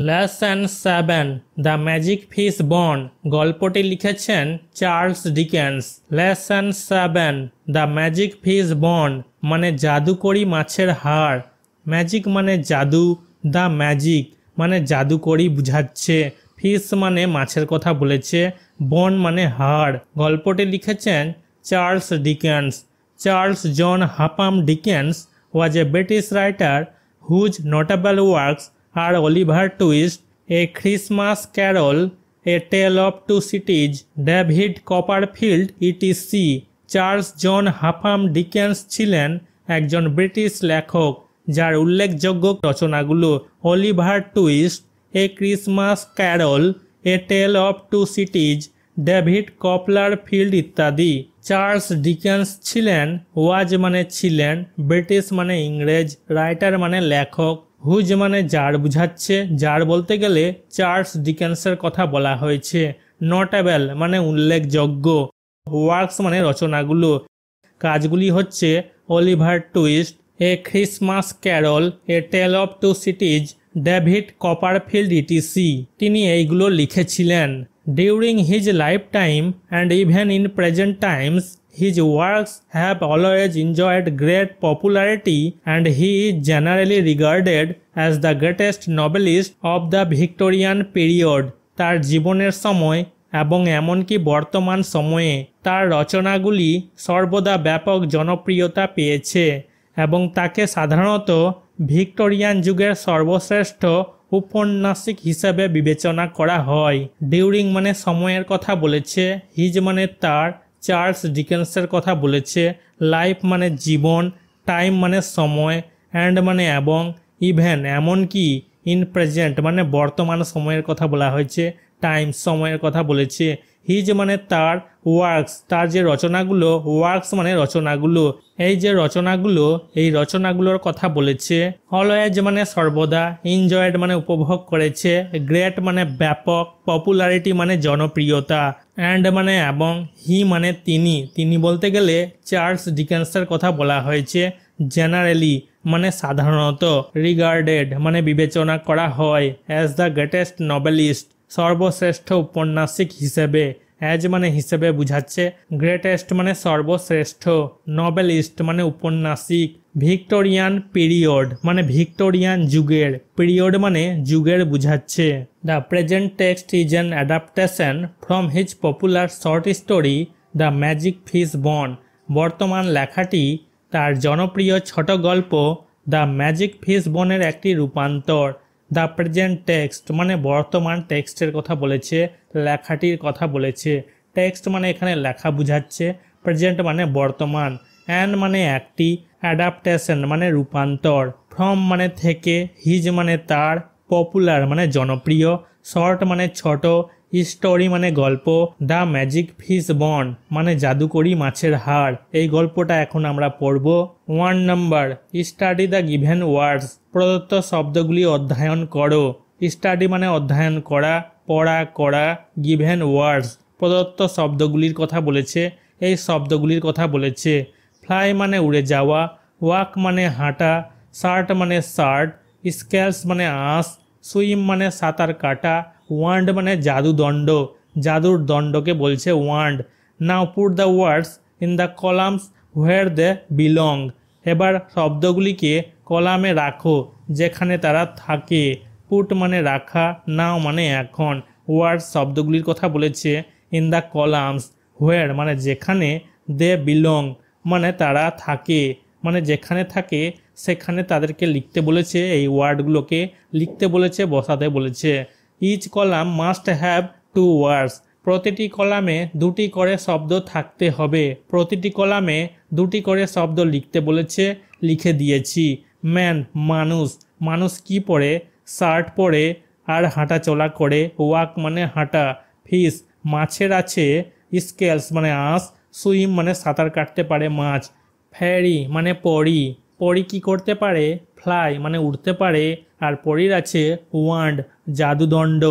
Lesson 7 the magic fish বন গল্পটি লিখেছেন Charles Dickens. Lesson 7 the magic fish বন মানে জাদুকরি মাছের হাড়। ম্যাজিক মানে জাদু, দ্য ম্যাজিক মানে জাদুকরি বুঝাচ্ছে, ফিশ মানে মাছের কথা বলেছে, বন মানে হাড়। গল্পটি লিখেছেন Charles Dickens. Charles John Huffam Dickens was a British writer whose notable works are Oliver Twist, A Christmas Carol, A Tale of Two Cities, David Copperfield etc. Charles John Huffam Dickens ছিলেন একজন British লেখক যার উল্লেখযোগ্য রচনাগুলো Oliver Twist, A Christmas Carol, A tell of two সিটিজ, David Copperfield ইত্যাদি। Charles Dickens ছিলেন, ওয়াজ মানে ছিলেন, ব্রিটিশ মানে ইংরেজ, রাইটার মানে লেখক, হুজ মানে যার বুঝাচ্ছে, যার বলতে গেলে চার্লস ডিকেন্সের কথা বলা হয়েছে, নোটেবল মানে উল্লেখযোগ্য, ওয়ার্কস মানে রচনাগুলো, কাজগুলি হচ্ছে Oliver Twist, A Christmas Carol, A tell of two সিটিজ, David Copperfield ETC. তিনি এইগুলো লিখেছিলেন। During his lifetime and even in present times, his works have always enjoyed great popularity and he is generally regarded as the greatest novelist of the Victorian period. তার জীবনের সময় এবং এমনকি বর্তমান সময়ে তার রচনাগুলি সর্বদা ব্যাপক জনপ্রিয়তা পেয়েছে এবং তাকে সাধারণত ভিক্টোরিয়ান যুগের সর্বশ্রেষ্ঠ উপন্যাসিক হিসেবে বিবেচনা করা হয়। ডিউরিং মানে সময়ের কথা বলেছে, হিজ মানে তার, চার্লস ডিকেন্সের কথা বলেছে, লাইফ মানে জীবন, টাইম মানে সময়, অ্যান্ড মানে এবং, ইভেন এমনকি, ইন প্রেজেন্ট মানে বর্তমান সময়ের কথা বলা হয়েছে, টাইম সময়ের কথা বলেছে, হিজ মানে তার, ওয়ার্কস তার যে রচনাগুলো, ওয়ার্কস মানে রচনাগুলো, এই যে রচনাগুলো, এই রচনাগুলোর কথা বলেছে, অলওয়েজ মানে সর্বদা, এনজয়েড মানে উপভোগ করেছে, গ্রেট মানে ব্যাপক, পপুলারিটি মানে জনপ্রিয়তা, অ্যান্ড মানে এবং, হি মানে তিনি, তিনি বলতে গেলে চার্লস ডিকেন্সের কথা বলা হয়েছে, জেনারেলি মানে সাধারণত, রিগার্ডেড মানে বিবেচনা করা হয়, অ্যাজ দ্য গ্রেটেস্ট নভেলিস্ট সর্বশ্রেষ্ঠ উপন্যাসিক হিসেবে, অ্যাজ মানে হিসেবে বুঝাচ্ছে, গ্রেটেস্ট মানে সর্বশ্রেষ্ঠ, নভেলিস্ট মানে উপন্যাসিক, ভিক্টোরিয়ান পিরিয়ড মানে ভিক্টোরিয়ান যুগের, পিরিয়ড মানে যুগের বুঝাচ্ছে। The present text is an adaptation from his popular short story the magic fish বন। বর্তমান লেখাটি তার জনপ্রিয় ছোট গল্প দ্য ম্যাজিক ফিশ বনের একটি রূপান্তর। দ্য প্রেজেন্ট টেক্সট মানে বর্তমান টেক্সটের কথা বলেছে, লেখাটির কথা বলেছে, টেক্সট মানে এখানে লেখা বুঝাচ্ছে, প্রেজেন্ট মানে বর্তমান, অ্যান মানে একটি, অ্যাডাপ্টেশন মানে রূপান্তর, ফ্রম মানে থেকে, হিজ মানে তার, পপুলার মানে জনপ্রিয়, শর্ট মানে ছোট, স্টোরি মানে গল্প, দ্য ম্যাজিক ফিশ বন মানে জাদুকরি মাছের হাড়। এই গল্পটা এখন আমরা পড়ব। 1 নম্বর, স্টাডি দ্য গিভেন ওয়ার্ডস, প্রদত্ত শব্দগুলি অধ্যয়ন করো। স্টাডি মানে অধ্যয়ন করা, পড়া করা, গিভেন ওয়ার্ডস প্রদত্ত শব্দগুলির কথা বলেছে, এই শব্দগুলির কথা বলেছে। ফ্লাই মানে উড়ে যাওয়া, ওয়াক মানে হাঁটা, শার্ট মানে শার্ট, স্কেলস মানে আঁশ, সুইম মানে সাঁতার কাটা, ওয়ান্ড মানে জাদুদণ্ড, জাদুর দণ্ডকে বলছে wand. Now put the words in the columns where they belong. এবার শব্দগুলিকে কলামে রাখো যেখানে তারা থাকে। পুট মানে রাখা, নাও মানে এখন, ওয়ার্ডস শব্দগুলির কথা বলেছে, ইন দ্য কলামস হোয়ার মানে যেখানে, দে বিলং মানে তারা থাকে, মানে যেখানে থাকে সেখানে তাদেরকে লিখতে বলেছে, এই ওয়ার্ডগুলোকে লিখতে বলেছে, বসাতে বলেছে। ইচ কলাম মাস্ট হ্যাভ 2 ওয়ার্ডস, প্রতিটি কলামে 2টি করে শব্দ থাকতে হবে, প্রতিটি কলামে 2টি করে শব্দ লিখতে বলেছে, লিখে দিয়েছি। ম্যান মানুষ, মানুষ কি পরে, শার্ট পরে আর হাঁটা চলা করে, ওয়াক মানে হাঁটা। ফিশ মাছের আছে, স্কেলস মানে আঁশ, সুইম মানে সাঁতার কাটতে পারে মাছ। ফেরি মানে পরি, পরি কি করতে পারে, ফ্লাই মানে উড়তে পারে, আর পরির আছে ওয়ান্ড জাদুদণ্ড।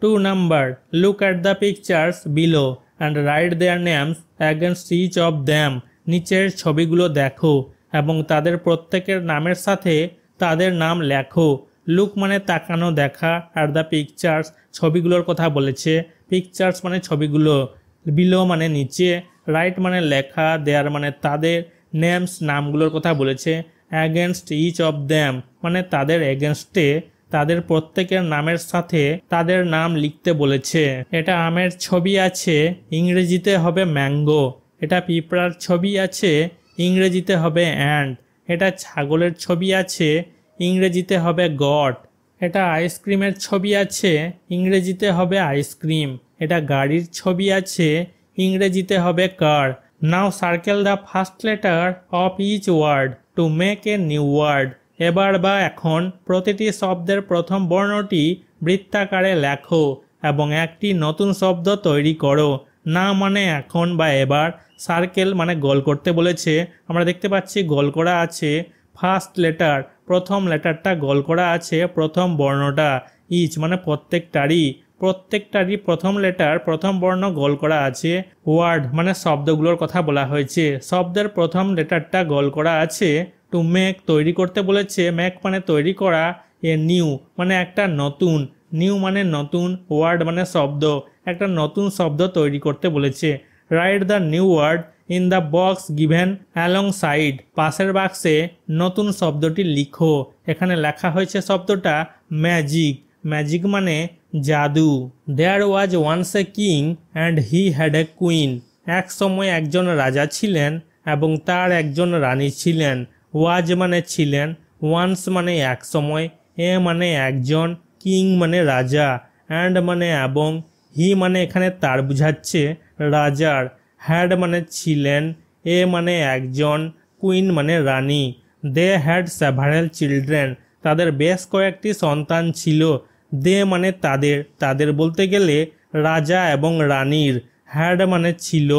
2 number, look at the pictures below and write their names against each of them. নিচের ছবিগুলো দেখো এবং তাদের প্রত্যেকের নামের সাথে তাদের নাম লেখো। লুক মানে তাকানো দেখা, আর দ্য পিকচার্স ছবিগুলোর কথা বলেছে, পিকচার্স মানে ছবিগুলো, বিলো মানে নিচে, রাইট মানে লেখা, দেয়ার মানে তাদের, নেমস নামগুলোর কথা বলেছে, অ্যাগেনস্ট ইচ অফ দ্যাম মানে তাদের এগেনস্টে, তাদের প্রত্যেকের নামের সাথে তাদের নাম লিখতে বলেছে। এটা আমের ছবি আছে, ইংরেজিতে হবে ম্যাঙ্গো। এটা পিঁপড়ার ছবি আছে, ইংরেজিতে হবে অ্যান্ড। এটা ছাগলের ছবি আছে, ইংরেজিতে হবে গট। এটা আইসক্রিমের ছবি আছে, ইংরেজিতে হবে আইসক্রিম। এটা গাড়ির ছবি আছে, ইংরেজিতে হবে কার। Now circle the first letter of each word to make a new word. এবার বা এখন প্রতিটি শব্দের প্রথম বর্ণটি বৃত্তাকারে লেখো এবং একটি নতুন শব্দ তৈরি করো। না মানে এখন বা এবার, সার্কেল মানে গোল করতে বলেছে। আমরা দেখতে পাচ্ছি গোল করা আছে ফার্স্ট লেটার, প্রথম লেটারটা গোল করা আছে, প্রথম বর্ণটা। ইচ মানে প্রত্যেকটারই প্রথম লেটার প্রথম বর্ণ গোল করা আছে। ওয়ার্ড মানে শব্দগুলোর কথা বলা হয়েছে, শব্দের প্রথম লেটারটা গোল করা আছে। টু মেক তৈরি করতে বলেছে, মেক মানে তৈরি করা, এ নিউ মানে একটা নতুন, নিউ মানে নতুন, ওয়ার্ড মানে শব্দ, একটা নতুন শব্দ তৈরি করতে বলেছে। Write the new word in the box given alongside, পাশের বাক্সে নতুন শব্দটি লিখো। এখানে লেখা হয়েছে শব্দটা ম্যাজিক, ম্যাজিক মানে জাদু। There was once a king and he had a queen, এক সময় একজন রাজা ছিলেন এবং তার একজন রানী ছিলেন। ওয়াজ মানে ছিলেন, ওয়ান্স মানে এক সময়, এ মানে একজন, কিং মানে রাজা, অ্যান্ড মানে এবং, হি মানে এখানে তার বুঝাচ্ছে রাজার, হ্যাড মানে ছিলেন, এ মানে একজন, কুইন মানে রানী। দে হ্যাড সেভারেল চিলড্রেন, তাদের বেশ কয়েকটি সন্তান ছিল। দে মানে তাদের, তাদের বলতে গেলে রাজা এবং রানীর। হ্যাড মানে ছিল,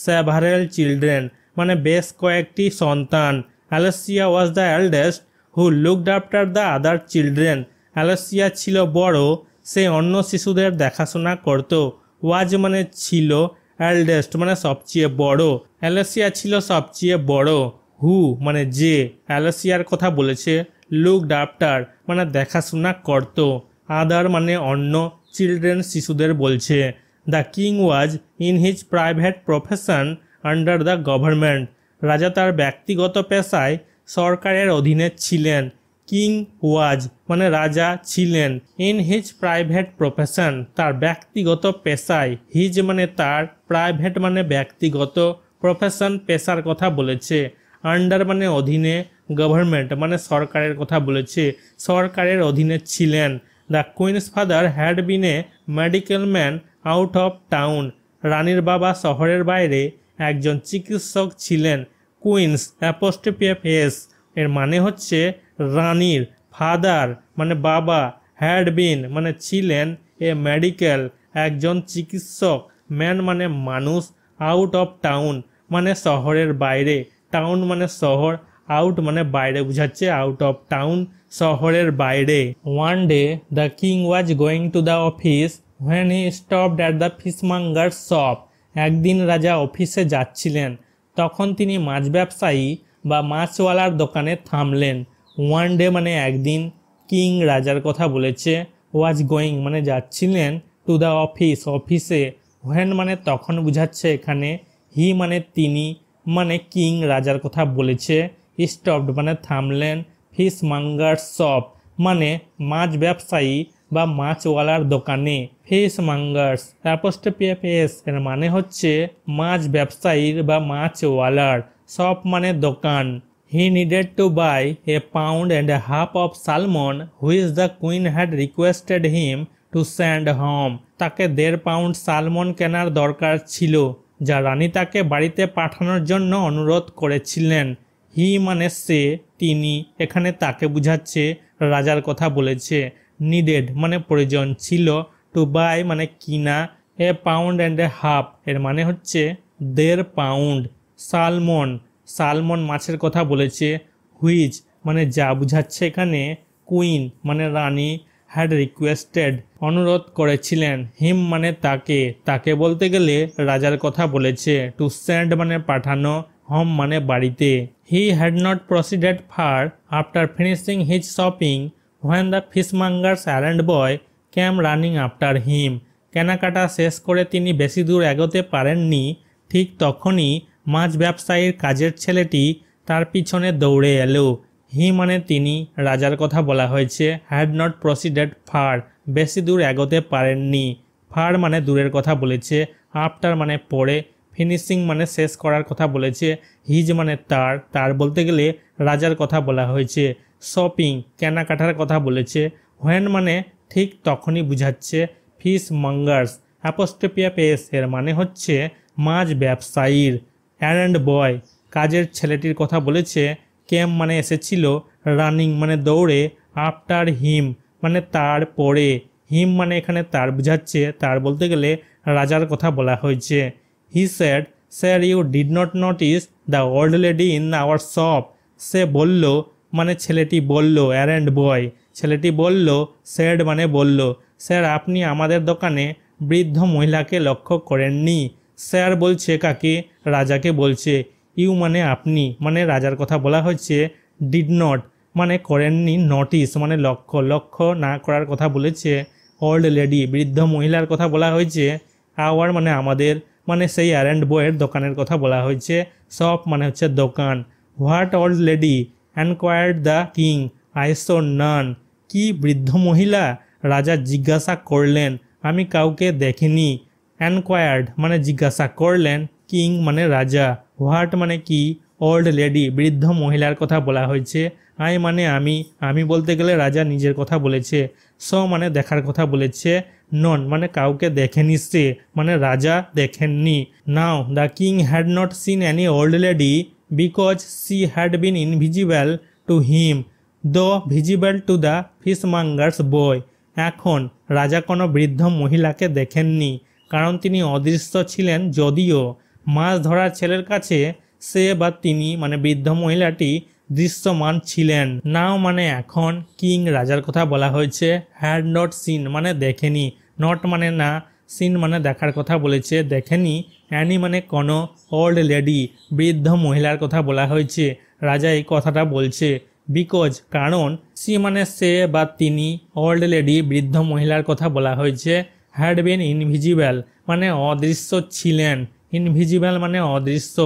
সেভারেল চিলড্রেন মানে বেশ কয়েকটি সন্তান। Alesia was the eldest who looked after the other children, Alesia ছিল বড়, সে অন্য শিশুদের দেখাশোনা করত। ওয়াজ মানে ছিল, এল্ডেস্ট মানে সবচেয়ে বড়, অ্যালেসিয়া ছিল সবচেয়ে বড়। হু মানে যে, অ্যালেসিয়ার কথা বলেছে। লুকড আফটার মানে দেখাশোনা করত, আদার মানে অন্য, চিলড্রেন শিশুদের বলছে। The king was in his private profession under the government, রাজা তার ব্যক্তিগত পেশায় সরকারের অধীনে ছিলেন। কিং ওয়াজ মানে রাজা ছিলেন, ইন হিজ প্রাইভেট প্রফেশন তার ব্যক্তিগত পেশায়, হিজ মানে তার, প্রাইভেট মানে ব্যক্তিগত, প্রফেশন পেশার কথা বলেছে। আন্ডার মানে অধীনে, গভর্নমেন্ট মানে সরকারের কথা বলেছে, সরকারের অধীনে ছিলেন। The queen's father had been a medical man out of town, রানীর বাবা শহরের বাইরে একজন চিকিৎসক ছিলেন। কুইন্স অ্যাপোস্ট্রফি এস এর মানে হচ্ছে রানীর, ফাদার মানে বাবা, হ্যাড বিন মানে ছিলেন, এ মেডিকেল একজন চিকিৎসক, ম্যান মানে মানুষ, আউট অফ টাউন মানে শহরের বাইরে, টাউন মানে শহর, আউট মানে বাইরে বুঝাচ্ছে, আউট অফ টাউন শহরের বাইরে। One day the king was going to the office when he stopped at the fishmonger shop, একদিন রাজা অফিসে যাচ্ছিলেন, তখন তিনি মাছ ব্যবসায়ী বা মাছওয়ালার দোকানে থামলেন। ওয়ান ডে মানে একদিন, কিং রাজার কথা বলেছে, ওয়াজ গোয়িং মানে যাচ্ছিলেন, টু দ্য অফিস অফিসে, হোয়েন মানে তখন বুঝাচ্ছে এখানে, হি মানে তিনি, মানে কিং রাজার কথা বলেছে, স্টপড মানে থামলেন, ফিশ মাঙ্গার শপ মানে মাছ ব্যবসায়ী বা মাছওয়ালার দোকানে। ফিশ মাঙ্গার্স অ্যাপোস্ট্রফি এস এর মানে হচ্ছে মাছ ব্যবসায়ীর বা মাছওয়ালার, শপ মানে দোকান। He needed to buy a pound and a half of salmon which the queen had requested him to send home, তাকে 1.5 পাউন্ড সালমন কেনার দরকার ছিল, যা রানী তাকে বাড়িতে পাঠানোর জন্য অনুরোধ করেছিলেন। হি মানে সে, তিনি, এখানে তাকে বুঝাচ্ছে, রাজার কথা বলেছে। নিডেড মানে প্রয়োজন ছিল, টু বাই মানে কিনা, এ পাউন্ড অ্যান্ড এ হাফ এর মানে হচ্ছে 1.5 পাউন্ড, সালমন, সালমন মাছের কথা বলেছে। হুইচ মানে যা বুঝাচ্ছে এখানে, কুইন মানে রানী, হ্যাড রিকোয়েস্টেড অনুরোধ করেছিলেন, হিম মানে তাকে, তাকে বলতে গেলে রাজার কথা বলেছে। টু সেন্ড মানে পাঠানো, হোম মানে বাড়িতে। He had not proceeded far after finishing his shopping when the fishmonger's errand boy came running after him. কেনাকাটা শেষ করে তিনি বেশি দূর এগোতে পারেননি, ঠিক তখনই মাছ ব্যবসায়ীর কাজের ছেলেটি তার পিছনে দৌড়ে এলো। হি মানে তিনি, রাজার কথা বলা হয়েছে। হ্যাড নট প্রসিডেড ফার, বেশি দূর এগোতে পারেননি। ফার মানে দূরের কথা বলেছে। আফটার মানে পরে। ফিনিশিং মানে শেষ করার কথা বলেছে। হিজ মানে তার, তার বলতে গেলে রাজার কথা বলা হয়েছে। শপিং কেনাকাটার কথা বলেছে। হোয়েন মানে ঠিক তখনই বুঝাচ্ছে। ফিশ মঙ্গার্স অ্যাপোস্ট্রোফি এস এর মানে হচ্ছে মাছ ব্যবসায়ীর। অ্যারেন্ড বয় কাজের ছেলেটির কথা বলেছে। কেম মানে এসেছিল। রানিং মানে দৌড়ে। আফটার হিম মানে তার পরে। হিম মানে এখানে তার বুঝাচ্ছে, তার বলতে গেলে রাজার কথা বলা হয়েছে। He said, sir you did not notice the old lady in our shop. সে বলল মানে ছেলেটি বলল। অ্যারেন্ড বয় ছেলেটি বলল। সেড মানে বলল। স্যার আপনি আমাদের দোকানে বৃদ্ধ মহিলাকে লক্ষ্য করেননি। স্যার বলছে কাকে? রাজাকে বলছে। ইউ মানে আপনি, মানে রাজার কথা বলা হচ্ছে। ডিড নট মানে করেননি। নোটিস মানে লক্ষ্য, লক্ষ্য না করার কথা বলেছে। ওল্ড লেডি বৃদ্ধ মহিলার কথা বলা হয়েছে। আওয়ার মানে আমাদের, মানে সেই অ্যারেন্ড বয়ের দোকানের কথা বলা হয়েছে। শপ মানে হচ্ছে দোকান। What old lady enquired the king, I saw none. কি বৃদ্ধ মহিলা? রাজা জিজ্ঞাসা করলেন। আমি কাউকে দেখিনি। এনকোয়ার্ড মানে জিজ্ঞাসা করলেন। কিং মানে রাজা। হোয়াট মানে কি? ওল্ড লেডি বৃদ্ধ মহিলার কথা বলা হয়েছে। আই মানে আমি, আমি বলতে গেলে রাজা নিজের কথা বলেছে। সো মানে দেখার কথা বলেছে। নন মানে কাউকে দেখেনি সে, মানে রাজা দেখেননি। Now the king had not seen any old lady because she had been invisible to him though visible to the fishmonger's boy. এখন রাজা কোনো বৃদ্ধ মহিলাকে দেখেননি, কারণ তিনি অদৃশ্য ছিলেন, যদিও মাছ ধরার ছেলের কাছে সে বা তিনি মানে বৃদ্ধ মহিলাটি দৃশ্যমান ছিলেন। নাও মানে এখন। কিং রাজার কথা বলা হয়েছে। হ্যাড নট সিন মানে দেখেনি। নট মানে না। সিন মানে দেখার কথা বলেছে, দেখেনি। অ্যানি মানে কোনো। ওল্ড লেডি বৃদ্ধ মহিলার কথা বলা হয়েছে। রাজা এই কথাটা বলছে। বিকজ কারণ। সি মানে সে বা তিনি। ওল্ড লেডি বৃদ্ধ মহিলার কথা বলা হয়েছে। হ্যাড বিন ইনভিজিবল মানে অদৃশ্য ছিলেন। ইনভিজিবল মানে অদৃশ্য।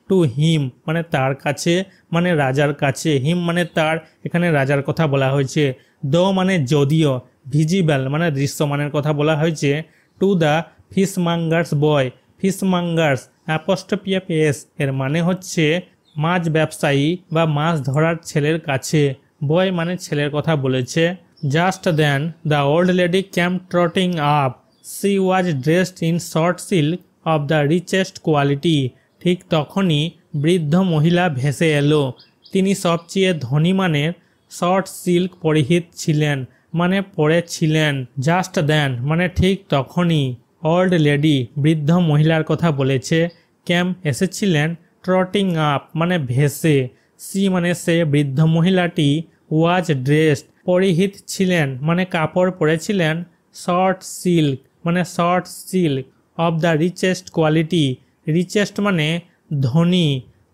টু হিম মানে তার কাছে, মানে রাজার কাছে। হিম মানে তার, এখানে রাজার কথা বলা হয়েছে। দো মানে যদিও। ভিজিবল মানে দৃশ্যমানের কথা বলা হয়েছে। To the fishmonger's boy. Fishmonger's apostrophe s এর মানে হচ্ছে মাছ ব্যবসায়ী বা মাছ ধরার ছেলের কাছে। বয় মানে ছেলের কথা বলেছে। Just then the old lady came trotting up. She was dressed in short silk of the richest quality. ঠিক তখনই বৃদ্ধ মহিলা ভেসে এলো। তিনি সবচেয়ে ধনী মানের শর্ট সিল্ক পরিহিত ছিলেন, মানে পরেছিলেন। জাস্ট দেন মানে ঠিক তখনই। ওল্ড লেডি বৃদ্ধ মহিলার কথা বলেছে। ক্যাম এসেছিলেন। ট্রটিং আপ মানে ভেসে। সি মানে সে বৃদ্ধ মহিলাটি। ওয়াজ ড্রেসড পরিহিত ছিলেন, মানে কাপড় পরেছিলেন। শর্ট সিল্ক মানে short silk. Of the richest quality. Richest মানে ধনী।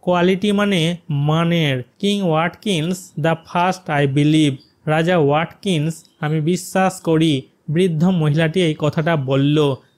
কোয়ালিটি মানে মানের। King Watkins the first I believe. রাজা ওয়াটকিন্স আমি বিশ্বাস করি। বৃদ্ধ মহিলাটি এই কথাটা বলল।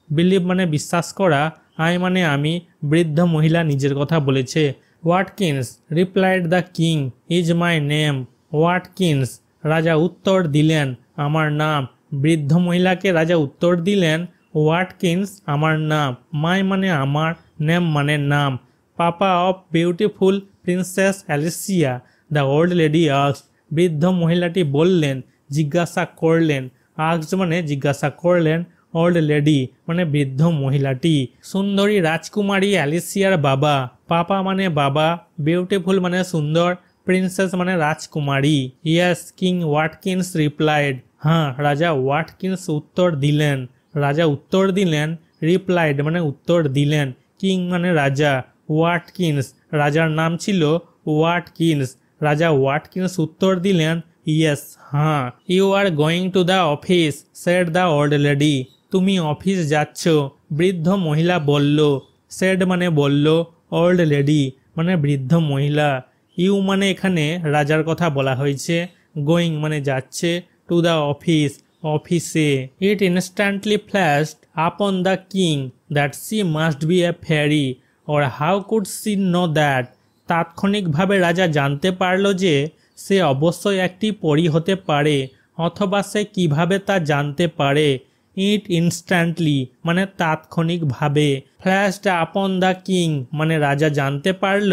বিলিভ মানে বিশ্বাস করা। আই মানে আমি। বৃদ্ধ মহিলা নিজের কথা বলেছে। Watkins replied the king is my name. Watkins রাজা উত্তর দিলেন, আমার নাম। বৃদ্ধ মহিলাকে রাজা উত্তর দিলেন, ওয়াটকিন্স আমার নাম। মাই মানে আমার। নেম মানে নাম। Papa of beautiful princess Alicia the old lady asked. বৃদ্ধ মহিলাটি বললেন, জিজ্ঞাসা করলেন। আস্কড মানে জিজ্ঞাসা করলেন। ওল্ড লেডি মানে বৃদ্ধ মহিলাটি। সুন্দরী রাজকুমারী অ্যালিসিয়ার বাবা। পাপা মানে বাবা। বিউটিফুল মানে সুন্দর। প্রিন্সেস মানে রাজকুমারী। Yes king Watkins replied. হ্যাঁ রাজা ওয়াটকিন্স উত্তর দিলেন। রাজা উত্তর দিলেন। রিপ্লাইড মানে উত্তর দিলেন। কিং মানে রাজা। ওয়াটকিন্স রাজার নাম ছিল ওয়াটকিন্স। রাজা ওয়াটকিন্স উত্তর দিলেন, ইয়েস হ্যাঁ। You are going to the office said the old lady. তুমি অফিস যাচ্ছ, বৃদ্ধ মহিলা বলল। সেড মানে বলল। ওল্ড লেডি মানে বৃদ্ধ মহিলা। ইউ মানে এখানে রাজার কথা বলা হয়েছে। গোয়িং মানে যাচ্ছে। to the office. It instantly flashed upon the king that she must be a fairy, or how could she know that? তাৎক্ষণিকভাবে রাজা জানতে পারল যে সে অবশ্যই একটি পরী হতে পারে, অথবা সে কিভাবে তা জানতে পারে। ইট ইনস্ট্যান্টলি মানে তাৎক্ষণিকভাবে, ফ্ল্যাশড আপন দ্য কিং মানে রাজা জানতে পারল,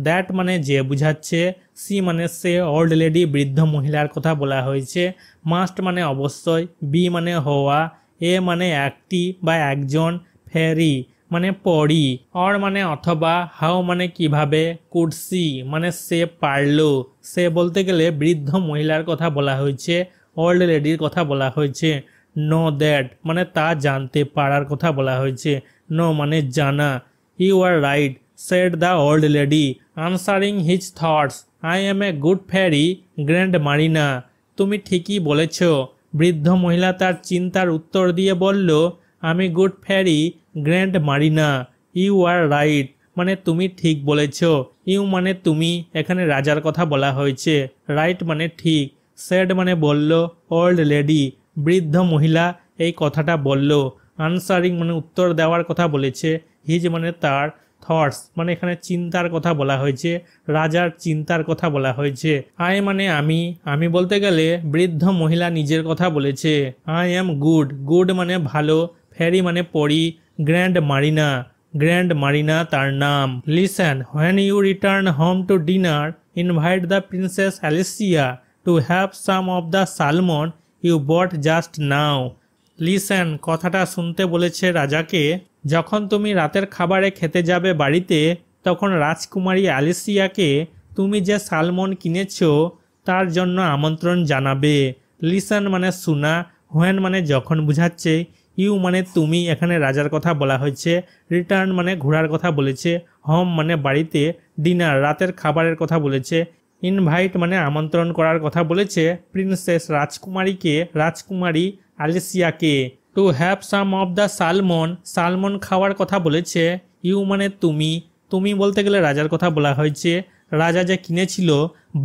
দ্যাট মানে যে বুঝাচ্ছে, সি মানে সে, ওল্ড লেডি বৃদ্ধ মহিলার কথা বলা হয়েছে, মাস্ট মানে অবশ্যই, বি মানে হওয়া, এ মানে একটি বা একজন, ফেরি মানে পরি, অর মানে অথবা, হাউ মানে কিভাবে, কুড সি মানে সে পারল, সে বলতে গেলে বৃদ্ধ মহিলার কথা বলা হয়েছে, ওল্ড লেডির কথা বলা হয়েছে। নো দ্যাট মানে তা জানতে পারার কথা বলা হয়েছে, নো মানে জানা। You are right said the old lady answering his thoughts, I am a good fairy grand Marina. তুমি ঠিকই বলেছ, বৃদ্ধ মহিলা তার চিন্তার উত্তর দিয়ে বলল, আমি good fairy grand Marina. You are right মানে তুমি ঠিক বলেছ, ইউ মানে তুমি, এখানে রাজার কথা বলা হয়েছে, রাইট মানে ঠিক, সেড মানে বলল, ওল্ড লেডি বৃদ্ধ মহিলা এই কথাটা বলল, আনসারিং মানে উত্তর দেওয়ার কথা বলেছে, হিজ মানে তার, থটস মানে এখানে চিন্তার কথা বলা হয়েছে, রাজার চিন্তার কথা বলা হয়েছে। আই মানে আমি, আমি বলতে গেলে বৃদ্ধ মহিলা নিজের কথা বলেছে। আই এম গুড, গুড মানে ভালো, ফেরি মানে পরি, গ্র্যান্ড মারিনা, গ্র্যান্ড মারিনা তার নাম। Listen, when you return home to dinner invite the princess Alicia to have some of the salmon you bought just now. Listen কথাটা শুনতে বলেছে রাজাকে, যখন তুমি রাতের খাবারে খেতে যাবে বাড়িতে, তখন রাজকুমারী অ্যালিসিয়াকে তুমি যে সালমন কিনেছো তার জন্য আমন্ত্রণ জানাবে। লিসেন মানে শোনা, হোয়েন মানে যখন বুঝাচ্ছে, ইউ মানে তুমি, এখানে রাজার কথা বলা হয়েছে, রিটার্ন মানে ঘোরার কথা বলেছে, হোম মানে বাড়িতে, ডিনার রাতের খাবারের কথা বলেছে, ইনভাইট মানে আমন্ত্রণ করার কথা বলেছে প্রিন্সেস রাজকুমারীকে, রাজকুমারী অ্যালিসিয়াকে, to have some of the salmon salmon খাওয়ার কথা বলেছে, ইউ মানে তুমি, তুমি বলতে গেলে রাজার কথা বলা হয়েছে, রাজা যে কিনেছিল,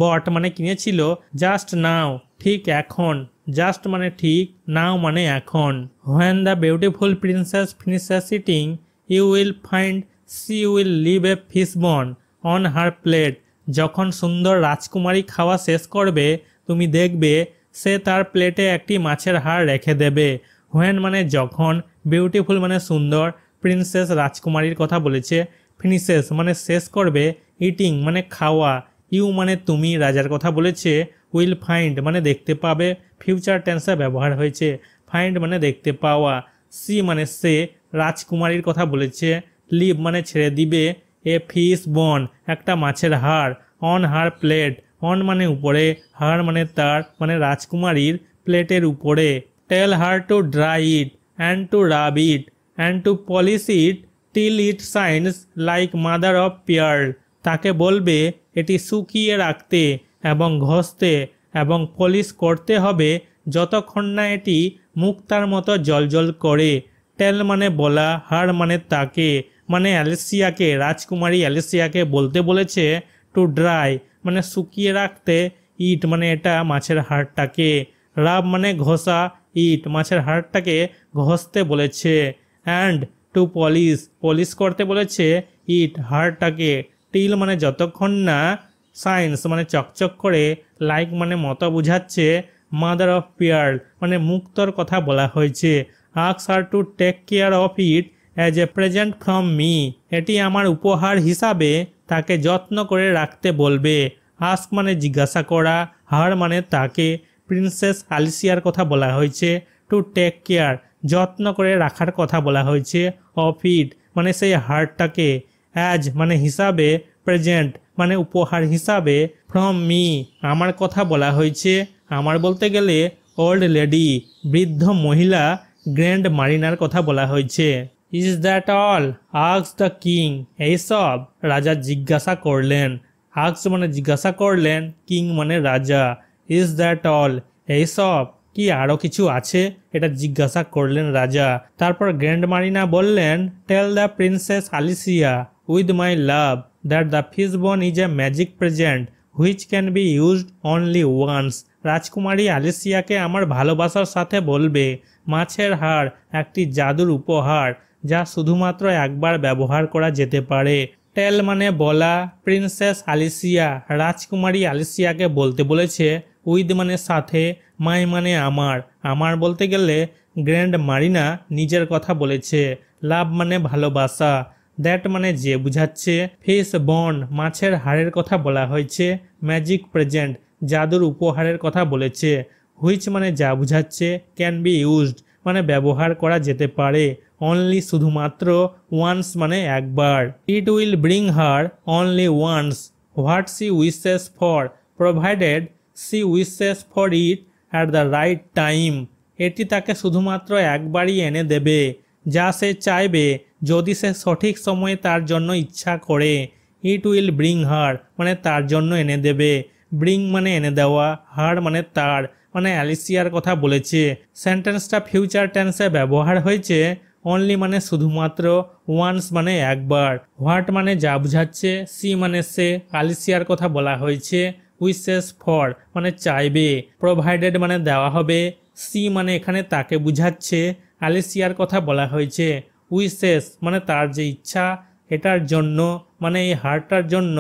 বট মানে কিনেছিল, জাস্ট নাও ঠিক এখন, জাস্ট মানে ঠিক, নাও মানে এখন। When the beautiful princess finishes eating you will find she will leave a fish bone on her plate. যখন সুন্দর রাজকুমারী খাওয়া শেষ করবে, তুমি দেখবে সে তার প্লেটে একটি মাছের হাড় রেখে দেবে। হোয়েন মানে যখন, বিউটিফুল মানে সুন্দর, প্রিন্সেস রাজকুমারীর কথা বলেছে, ফিনিশেস মানে শেষ করবে, ইটিং মানে খাওয়া, ইউ মানে তুমি রাজার কথা বলেছে, উইল ফাইন্ড মানে দেখতে পাবে, ফিউচার টেন্সে ব্যবহার হয়েছে, ফাইন্ড মানে দেখতে পাওয়া, সি মানে সে রাজকুমারীর কথা বলেছে, লিভ মানে ছেড়ে দিবে, এ ফিশ বন একটা মাছের হাড়, অন হার প্লেট অন মানে উপরে, হার মানে তার মানে রাজকুমারীর প্লেটের উপরে, tell her to dry it and to rub it and to polish it till it shines like mother of pearl. তাকে বলবে এটি শুকিয়ে রাখতে এবং ঘষতে এবং পলিশ করতে হবে যতক্ষণ না এটি মুক্তার মতো জলজল করে। টেল মানে বলা, হার মানে তাকে মানে অ্যালিসিয়াকে, রাজকুমারী অ্যালিসিয়াকে বলতে বলেছে, টু ড্রাই মানে শুকিয়ে রাখতে, ইট মানে এটা মাছের হাড়টাকে, রাব মানে ঘষা, ইট মাছের হাড়টাকে ঘষতে বলেছে, অ্যান্ড টু পলিশ পলিশ করতে বলেছে ইট হাড়টাকে, টিল মানে যতক্ষণ না, সাইন্স মানে চকচক করে, লাইক মানে মতো বুঝাচ্ছে, মাদার অফ পিয়ার্ল মানে মুক্তর কথা বলা হয়েছে, আক্স her to take care of it as a present from me এটি আমার উপহার হিসাবে তাকে যত্ন করে রাখতে বলবে। আস্ক মানে জিজ্ঞাসা করা, হার মানে তাকে, প্রিন্সেস অ্যালিসিয়ার কথা বলা হয়েছে, টু টেক কেয়ার যত্ন করে রাখার কথা বলা হয়েছে, অফ ইট মানে সেই হারটাকে, অ্যাজ মানে হিসাবে, প্রেজেন্ট মানে উপহার হিসাবে, ফ্রম মি আমার কথা বলা হয়েছে, আমার বলতে গেলে ওল্ড লেডি বৃদ্ধ মহিলা, গ্র্যান্ড মারিনার কথা বলা হয়েছে। Is that all ask the king এইসব রাজা জিজ্ঞাসা করলেন, আস্ক মানে জিজ্ঞাসা করলেন, কিং মানে রাজা, ইজ দ্যাট অল এইসব কি আরও কিছু আছে এটা জিজ্ঞাসা করলেন রাজা। তারপর গ্র্যান্ড মারিনা বললেন, tell the princess Alicia with my love that the fish bone is a magic present which can be used only once রাজকুমারী আলিসিয়াকে আমার ভালোবাসার সাথে বলবে মাছের হাড় একটি জাদুর উপহার যা শুধুমাত্র একবার ব্যবহার করা যেতে পারে। টেল মানে বলা। প্রিন্সেস আলিসিয়া রাজকুমারী আলিসিয়াকে বলতে বলেছে উইথ মানে সাথে, মাই মানে আমার। আমার বলতে গেলে গ্র্যান্ড মারিনা নিজের কথা বলেছে। লাভ মানে ভালোবাসা। দ্যাট মানে যে বুঝাচ্ছে। ফিশ বন মাছের হাড়ের কথা বলা হয়েছে। ম্যাজিক প্রেজেন্ট জাদুর উপহারের কথা বলেছে। হুইচ মানে যা বুঝাচ্ছে। ক্যান বি ইউজড মানে ব্যবহার করা যেতে পারে। অনলি শুধুমাত্র। ওয়ান্স মানে একবার। It will bring her only once what she wishes for provided she wishes for it at the right time. এটি তাকে শুধুমাত্র একবারই এনে দেবে যা সে চাইবে যদি সে সঠিক সময়ে তার জন্য ইচ্ছা করে। ইট উইল ব্রিং হার মানে তার জন্য এনে দেবে। ব্রিং মানে এনে দেওয়া, হার মানে তার, মানে অ্যালিসিয়ার কথা বলেছে। সেন্টেন্সটা ফিউচার টেন্সে ব্যবহার হয়েছে। অনলি মানে শুধুমাত্র, ওয়ান্স মানে একবার, হোয়াট মানে যা বুঝাচ্ছে, সি মানে সে, আলিসিয়ার কথা বলা হয়েছে। উইশেস ফর মানে চাইবে, প্রোভাইডেড মানে দেওয়া হবে, সি মানে এখানে তাকে বুঝাচ্ছে, আলিসিয়ার কথা বলা হয়েছে। উইশেস মানে তার যে ইচ্ছা, এটার জন্য মানে এই হারটার জন্য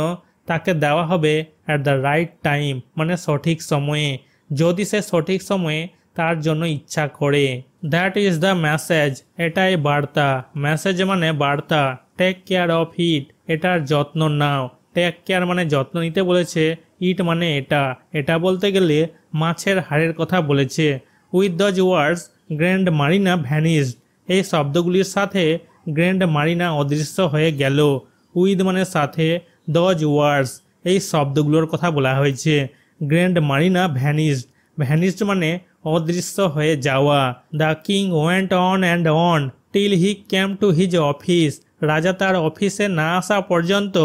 তাকে দেওয়া হবে অ্যাট দ্য রাইট টাইম মানে সঠিক সময়ে, যদি সে সঠিক সময়ে তার জন্য ইচ্ছা করে। দ্যাট ইজ দ্য মেসেজ এটাই বার্তা। মেসেজ মানে বার্তা। টেক কেয়ার অফ ইট এটার যত্ন নাও। টেক কেয়ার মানে যত্ন নিতে বলেছে। ইট মানে এটা, এটা বলতে গেলে মাছের হাড়ের কথা বলেছে। With those words Grandmarina vanished এই শব্দগুলির সাথে গ্র্যান্ড মারিনা অদৃশ্য হয়ে গেল। উইথ মানে সাথে, দজ ওয়ার্ডস এই শব্দগুলোর কথা বলা হয়েছে। গ্র্যান্ড মারিনা ভ্যানিসড, ভ্যানিসড মানে অদৃশ্য হয়ে যাওয়া। The king went on and on till he came to his office রাজা তার অফিসে না আসা পর্যন্ত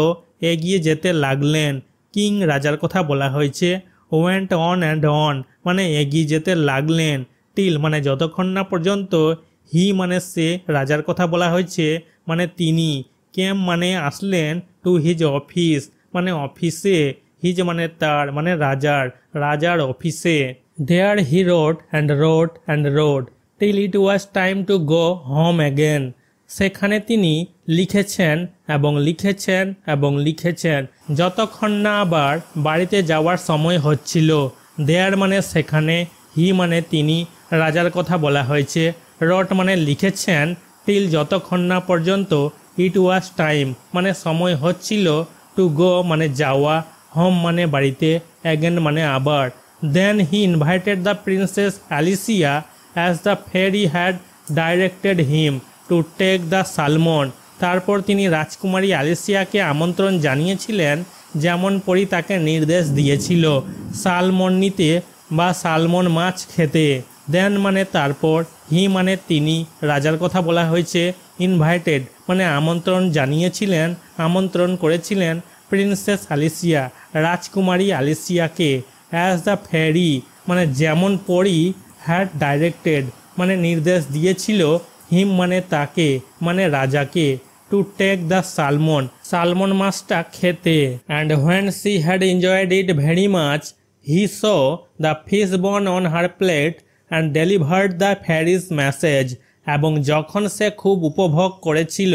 এগিয়ে যেতে লাগলেন। কিং রাজার কথা বলা হয়েছে। ওয়েন্ট অন অ্যান্ড অন মানে এগিয়ে যেতে লাগলেন। টিল মানে যতক্ষণ না পর্যন্ত, হি মানে সে রাজার কথা বলা হয়েছে মানে তিনি, কেম মানে আসলেন, টু হিজ অফিস মানে অফিসে, হিজ মানে তার মানে রাজার, রাজার অফিসে। There he rode and rode and rode till it was time to go home again সেখানে তিনি লিখেছেন এবং লিখেছেন এবং লিখেছেন যতক্ষণ না আবার বাড়িতে যাওয়ার সময় হচ্ছিল। দেয়ার মানে সেখানে, হি মানে তিনি, রাজার কথা বলা হয়েছে। রট মানে লিখেছেন, টিল যতক্ষণ না পর্যন্ত, ইট ওয়াজ টাইম মানে সময় হচ্ছিল, টু গো মানে যাওয়া, হোম মানে বাড়িতে, অ্যাগেন মানে আবার। Then he invited the princess Alicia as the fairy had directed him to take the salmon তারপর তিনি রাজকুমারী অ্যালিসিয়াকে আমন্ত্রণ জানিয়েছিলেন যেমন পরি তাকে নির্দেশ দিয়েছিল সালমন নিতে বা সালমন মাছ খেতে। দেন মানে তারপর, হি মানে তিনি, রাজার কথা বলা হয়েছে। ইনভাইটেড মানে আমন্ত্রণ জানিয়েছিলেন, আমন্ত্রণ করেছিলেন প্রিন্সেস অ্যালিসিয়া রাজকুমারী অ্যালিসিয়াকে। অ্যাজ দ্য ফেরি মানে যেমন পরি, হ্যাড ডাইরেক্টেড মানে নির্দেশ দিয়েছিল, হিম মানে তাকে মানে রাজাকে, to take the salmon salmon মাছটা খেতে। And when she had enjoyed it very much he saw the fish bone on her plate and delivered the fairy's message এবং যখন সে খুব উপভোগ করেছিল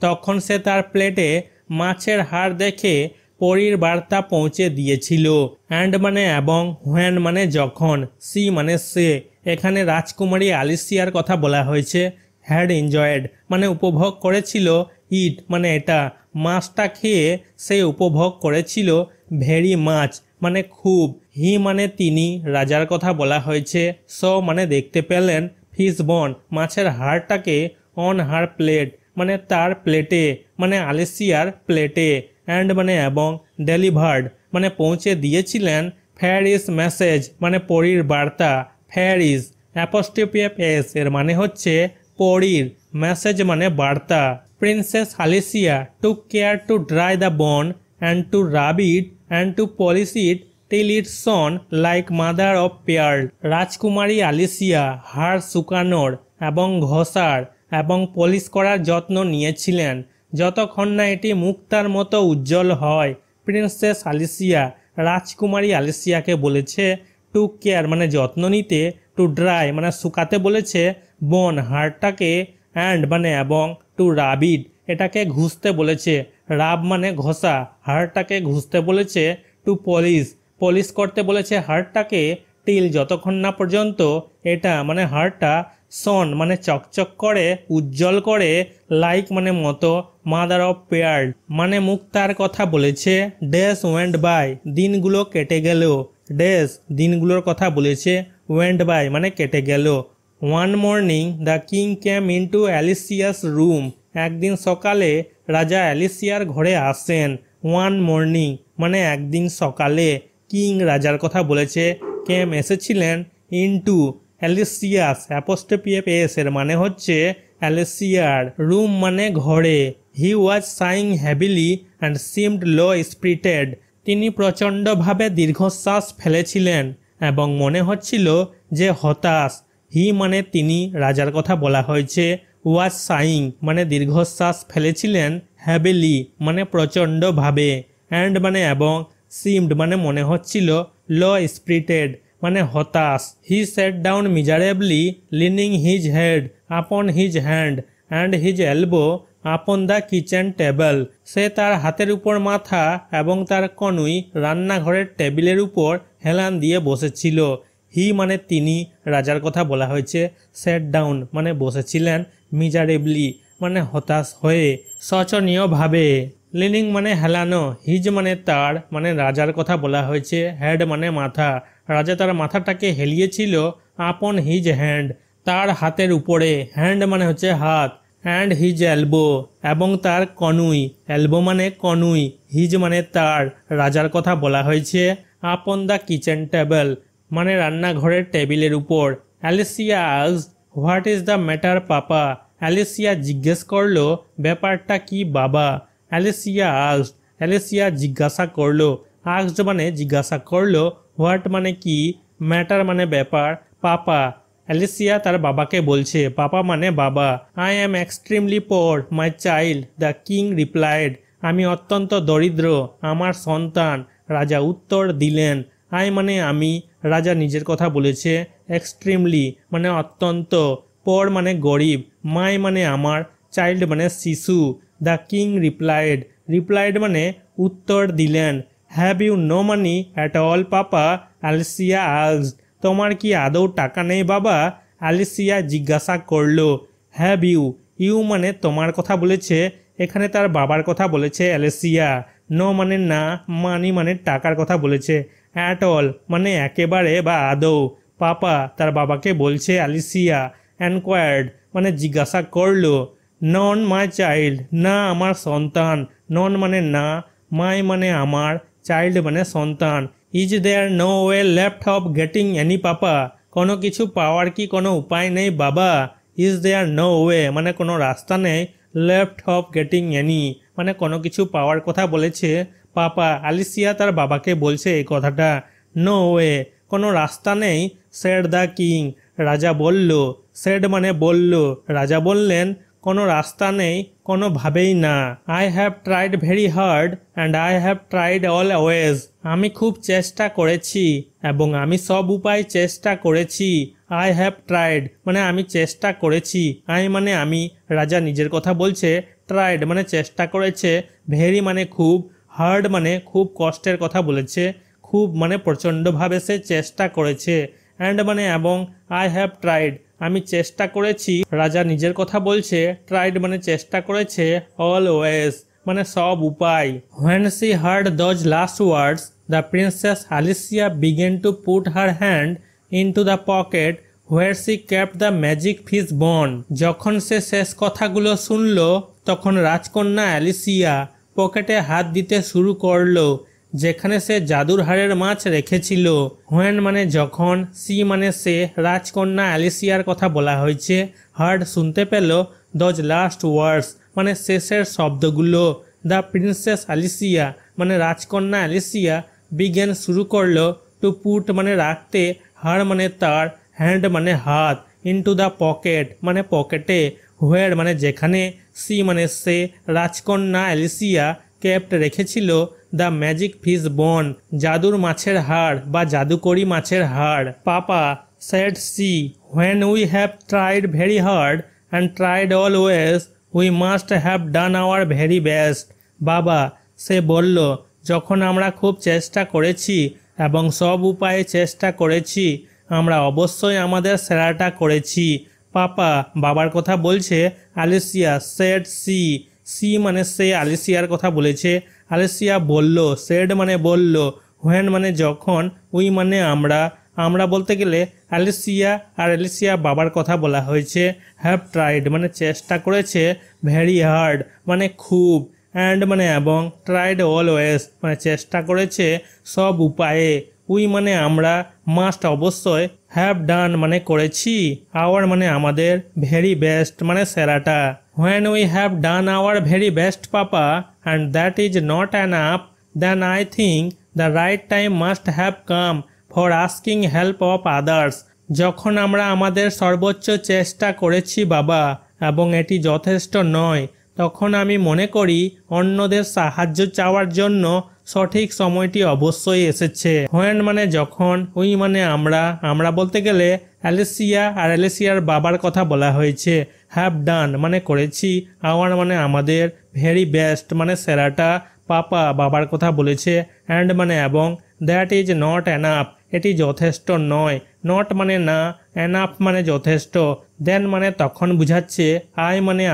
তখন সে তার প্লেটে মাছের হাড় দেখে পরীর বার্তা পৌঁছে দিয়েছিল। অ্যান্ড মানে এবং, হোয়েন মানে যখন, সি মানে সে, এখানে রাজকুমারী অ্যালিসিয়ার কথা বলা হয়েছে। হ্যাড এনজয়েড মানে উপভোগ করেছিল, ইট মানে এটা, মাছটা খেয়ে সে উপভোগ করেছিল, ভেরি মাছ মানে খুব, হি মানে তিনি, রাজার কথা বলা হয়েছে। স মানে দেখতে পেলেন, ফিশ বন মাছের হাড়টাকে, অন হার প্লেট মানে তার প্লেটে মানে অ্যালিসিয়ার প্লেটে। অ্যান্ড মানে এবং, ডেলিভার্ড মানে পৌঁছে দিয়েছিলেন, ফেয়ারিস মেসেজ মানে পরীর বার্তা, ফেয়ারিস অ্যাপোস্ট্রোফি এস এর মানে হচ্ছে পরীর, মেসেজ মানে বার্তা। Princess Alicia took care to dry the bone and to rub it and to polish it till it shone like mother of pearl রাজকুমারী অ্যালিসিয়া হাড় শুকানোর এবং ঘষার এবং পলিশ করার যত্ন নিয়েছিলেন যতক্ষণ না এটি মুক্তার মতো উজ্জ্বল হয়। প্রিন্সেস অ্যালিসিয়া রাজকুমারী অ্যালিসিয়াকে বলেছে, টু কেয়ার মানে যত্ন নিতে, টু ড্রাই মানে শুকাতে বলেছে বোন হাড়টাকে, অ্যান্ড মানে এবং, টু রাব ইট এটাকে ঘুষতে বলেছে, রাব মানে ঘষা, হাড়টাকে ঘুষতে বলেছে, টু পলিশ পলিশ করতে বলেছে হাড়টাকে, টিল যতক্ষণ না পর্যন্ত এটা মানে হাড়টা সন মানে চকচক করে, উজ্জ্বল করে, লাইক মানে মতো, মাদার অফ পেয়ার মানে মুক্তার কথা বলেছে, ডেস ওয়েন্ট বাই দিনগুলো কেটে গেল, ডেস দিনগুলোর কথা বলেছে, ওয়েন্ট বাই মানে কেটে গেল। One morning the king came into Alicia's room একদিন সকালে রাজা অ্যালিসিয়ার ঘরে আসেন। ওয়ান মর্নিং মানে একদিন সকালে, কিং রাজার কথা বলেছে, কেম এসেছিলেন, ইনটু অ্যালিসিয়াস অ্যাপোস্ট্রোপি এর মানে হচ্ছে অ্যালিসিয়ার, রুম মানে ঘরে। He was sighing heavily and seemed low spirited তিনি প্রচণ্ডভাবে দীর্ঘশ্বাস ফেলেছিলেন এবং মনে হচ্ছিল যে হতাশ। হি মানে তিনি রাজার কথা বলা হয়েছে, ওয়াজ সাইং মানে দীর্ঘশ্বাস ফেলেছিলেন, হ্যাভিলি মানে প্রচণ্ডভাবে, অ্যান্ড মানে এবং, সিমড মানে মনে হচ্ছিল, লো স্পিরিটেড মানে হতাশ। He sat down miserably leaning his head upon his hand and his elbow upon the kitchen table সে তার হাতের উপর মাথা এবং তার কনুই রান্নাঘরের টেবিলের উপর হেলান দিয়ে বসেছিল। হি মানে তিনি রাজার কথা বলা হয়েছে, সেট ডাউন মানে বসেছিলেন, মিজারেবলি মানে হতাশ হয়ে, শোচনীয়ভাবে, লিনিং মানে হেলানো, হিজ মানে তার মানে রাজার কথা বলা হয়েছে, হেড মানে মাথা, রাজা তার মাথাটাকে হেলিয়েছিল, আপন হিজ হ্যান্ড তার হাতের উপরে, হ্যান্ড মানে হচ্ছে হাত, অ্যান্ড হিজ এলবো এবং তার কনুই, এলবো মানে কনুই, হিজ মানে তার রাজার কথা বলা হয়েছে, আপন দ্য কিচেন টেবল মানে রান্নাঘরের টেবিলের উপর। Alicia asked what is the matter papa Alicia জিজ্ঞেস করলো ব্যাপারটা কি বাবা। অ্যালিসিয়া জিজ্ঞাসা করলো, আস্কড মানে জিজ্ঞাসা করলো, হোয়াট মানে কি, ম্যাটার মানে ব্যাপার, পাপা অ্যালিসিয়া তার বাবাকে বলছে, পাপা মানে বাবা। I am extremely poor my child the king replied আমি অত্যন্ত দরিদ্র আমার সন্তান, রাজা উত্তর দিলেন। আই মানে আমি, রাজা নিজের কথা বলেছে, এক্সট্রিমলি মানে অত্যন্ত, পোর মানে গরিব, মাই মানে আমার, চাইল্ড মানে শিশু। দ্য কিং রিপ্লাইড মানে উত্তর দিলেন। Have you no money at all papa Alicia asked তোমার কি আদৌ টাকা নেই বাবা, অ্যালিসিয়া জিজ্ঞাসা করলো। হ্যাভ ইউ মানে তোমার কথা বলেছে, এখানে তার বাবার কথা বলেছে অ্যালিসিয়া। নো মানে না, মানি মানে টাকার কথা বলেছে, অ্যাট অল মানে একেবারে বা আদৌ, পাপা তার বাবাকে বলছে অ্যালিসিয়া। এনকোয়ার্ড মানে জিজ্ঞাসা করলো। নন মাই চাইল্ড না আমার সন্তান, নন মানে না, মাই মানে আমার, চাইল্ড মানে সন্তান। Is there no way left of getting any papa কোনো কিছু পাওয়ার কি কোনো উপায় নেই বাবা। ইজ দেয়ার নো ওয়ে মানে কোনো রাস্তা নেই, লেফট অফ গেটিং এনি মানে কোনো কিছু পাওয়ার কথা বলেছে পাপা। অ্যালিসিয়া তার বাবাকে বলছে এই কথাটা, নো ওয়ে কোনো রাস্তা নেই, সেড দ্য কিং রাজা বলল, সেড মানে বলল, রাজা বললেন কোনো রাস্তা নেই কোনোভাবেই না। I have tried very hard and I have tried all ways আমি খুব চেষ্টা করেছি এবং আমি সব উপায় চেষ্টা করেছি। আই হ্যাভ ট্রাইড মানে আমি চেষ্টা করেছি, আই মানে আমি, রাজা নিজের কথা বলছে, ট্রাইড মানে চেষ্টা করেছে, ভেরি মানে খুব, হার্ড মানে খুব কষ্টের কথা বলেছে, খুব মানে প্রচণ্ডভাবে সে চেষ্টা করেছে, অ্যান্ড মানে এবং, আই হ্যাভ ট্রাইড আমি চেষ্টা করেছি, রাজা নিজের কথা বলছে, ট্রাইড মানে চেষ্টা করেছে, অলওয়েজ মানে সব উপায়। When she heard those last words, the Princess Alicia began to put her hand into the pocket where she kept the magic fish bone. যখন সে শেষ কথাগুলো শুনল তখন রাজকন্যা অ্যালিসিয়া পকেটে হাত দিতে শুরু করলো যেখানে সে জাদুর হাড়ের মাছ রেখেছিল। হোয়েন মানে যখন, সি মানে সে, রাজকন্যা অ্যালিসিয়ার কথা বলা হয়েছে, হার্ড শুনতে পেল, দোজ লাস্ট ওয়ার্ডস মানে শেষের শব্দগুলো, দ্য প্রিন্সেস অ্যালিসিয়া মানে রাজকন্যা অ্যালিসিয়া, বিগেন শুরু করলো, টু পুট মানে রাখতে, হাড় মানে তার, হ্যান্ড মানে হাত, ইনটু দ্য পকেট মানে পকেটে, হোয়ার মানে যেখানে, সি মানে সে, রাজকন্যা অ্যালিসিয়া কেপ্ট রেখেছিল, দ্য ম্যাজিক ফিশ বোন, জাদুর মাছের হাড় বা জাদুকরি মাছের হাড়। পাপা said she, when we have tried very hard and tried always, we must have done our very best. বাবা, সে বলল, যখন আমরা খুব চেষ্টা করেছি এবং সব উপায়ে চেষ্টা করেছি, আমরা অবশ্যই আমাদের সেরাটা করেছি। পাপা, বাবার কথা বলছে। আলিসিয়া said she মানে সে আলিসিয়ার কথা বলেছে। আলিসিয়া বলল, said মানে বলল, when মানে যখন, উই মানে আমরা বলতে গেলে আলিসিয়া আর আলিসিয়া বাবার কথা বলা হয়েছে। হ্যাভ ট্রাইড মানে চেষ্টা করেছে, ভেরি হার্ড মানে খুব, অ্যান্ড মানে এবং, ট্রাইড অলওয়েজ মানে চেষ্টা করেছে সব উপায়ে, উই মানে আমরা, মাস্ট অবশ্যই, হ্যাভ ডান মানে করেছি, আওয়ার মানে আমাদের, ভেরি বেস্ট মানে সেরাটা। When we have done our very best, Papa, and that is not enough, then I think the right time must have come for asking help of others. যখন আমরা আমাদের সর্বোচ্চ চেষ্টা করেছি বাবা এবং এটি যথেষ্ট নয়, তখন আমি মনে করি অন্যদের সাহায্য চাওয়ার জন্য সঠিক সময়টি অবশ্যই এসেছে। When মানে যখন, উই মানে আমরা বলতে গেলে অ্যালিসিয়া আর অ্যালিসিয়ার বাবার কথা বলা হয়েছে। হ্যাভ ডান মানে করেছি, আওয়ার মানে আমাদের, ভেরি বেস্ট মানে সেরাটা, পাপা বাবার কথা বলেছে, অ্যান্ড মানে এবং, দ্যাট ইজ নট এনাফ এটি যথেষ্ট নয়, নট মানে না, এনাফ মানে যথেষ্ট, দেন মানে তখন বুঝাচ্ছে, আই মানে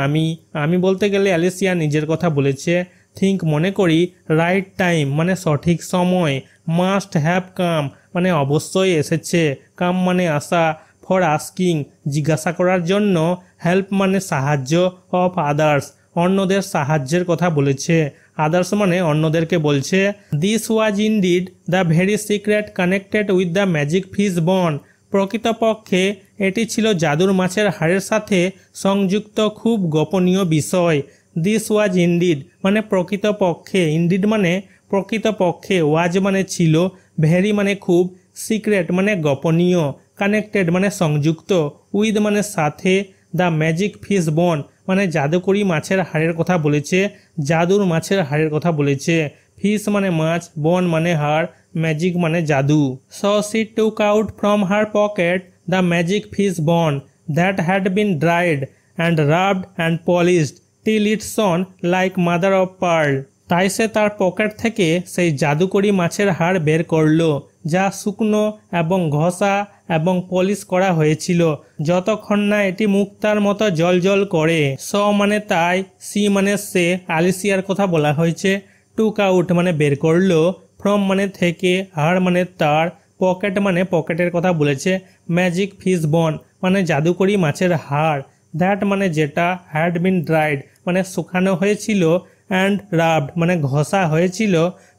আমি বলতে গেলে অ্যালিসিয়া নিজের কথা বলেছে। থিঙ্ক মনে করি, রাইট টাইম মানে সঠিক সময়, মাস্ট হ্যাভ কাম মানে অবশ্যই এসেছে, কাম মানে আসা, ফর আস্কিং জিজ্ঞাসা করার জন্য, হেল্প মানে সাহায্য, অফ আদার্স অন্যদের সাহায্যের কথা বলেছে, আদার্স মানে অন্যদেরকে বলছে। This was indeed the very secret connected with the magic fish বন, প্রকৃতপক্ষে এটি ছিল জাদুর মাছের হাড়ের সাথে সংযুক্ত খুব গোপনীয় বিষয়। দিস ওয়াজ ইনডিড মানে প্রকৃতপক্ষে, ইনডিড মানে প্রকৃতপক্ষে, ওয়াজ মানে ছিল, ভেরি মানে খুব, সিক্রেট মানে গোপনীয়, কানেক্টেড মানে সংযুক্ত, উইথ মানে সাথে, দ্য ম্যাজিক ফিশ বন মানে জাদুকরি মাছের হাড়ের কথা বলেছে, জাদুর মাছের হাড়ের কথা বলেছে। ফিশ মানে মাছ, বন মানে হাড়, ম্যাজিক মানে জাদু। So she took out from her pocket the magic fish bone that had been dried and rubbed and polished till it shone like mother of pearl. তাই সে তার পকেট থেকে সেই জাদুকরি মাছের হাড় বের করলো, যা শুকনো এবং ঘষা এবং পলিশ করা হয়েছিল, যতক্ষণ না এটি মুক্তার মতো জল করে। স মানে তাই, সি মানে সে আলিসিয়ার কথা বলা হয়েছে। টুক আউট মানে বের করলো, ফ্রম মানে থেকে, হাড় মানে তার, পকেট মানে পকেটের কথা বলেছে, ম্যাজিক ফিশ বন মানে জাদুকরি মাছের হাড়, দ্যাট মানে যেটা, হ্যাড বিন ড্রাইড মানে শুকানো হয়েছিল, অ্যান্ড রাবড মানে ঘষা হয়েছিল,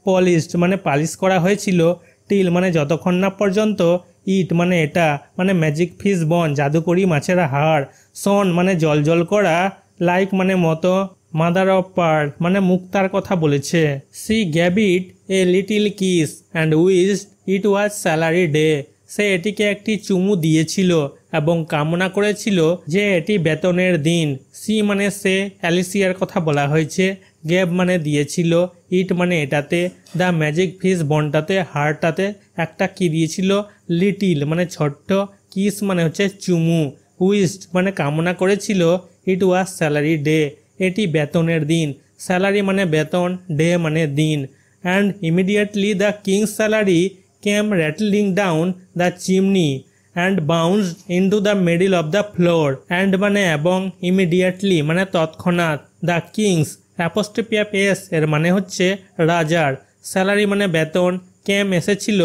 পলিশড মানে পালিশ করা হয়েছিল, টিল মানে যতক্ষণ না পর্যন্ত, ইট মানে এটা মানে ম্যাজিক ফিশ বন জাদুকরি মাছের হাড়, সন মানে জল করা, লাইক মানে মতো, মাদার অফ পার্ল মানে মুক্তার কথা বলেছে। She gave it a little kiss and wished it was salary day. সে এটিকে একটি চুমু দিয়েছিল এবং কামনা করেছিল যে এটি বেতনের দিন। সি মানে সে অ্যালিসিয়ার কথা বলা হয়েছে। গেভ মানে দিয়েছিল, ইট মানে এটাতে, দ্য ম্যাজিক ফিশ বনটাতে, হাড়টাতে একটা কি দিয়েছিল, লিটিল মানে ছোট্ট, কিস মানে হচ্ছে চুমু, উইশড মানে কামনা করেছিল, ইট ওয়াজ স্যালারি ডে এটি বেতনের দিন, স্যালারি মানে বেতন, ডে মানে দিন। And immediately the king's salary came rattling down the chimney and bounced into the middle of the floor. And মানে এবং, ইমিডিয়েটলি মানে তৎক্ষণাৎ, দ্য কিংস অ্যাপোস্ট্রফি এস এর মানে হচ্ছে রাজার, স্যালারি মানে বেতন, কেম এসেছিল,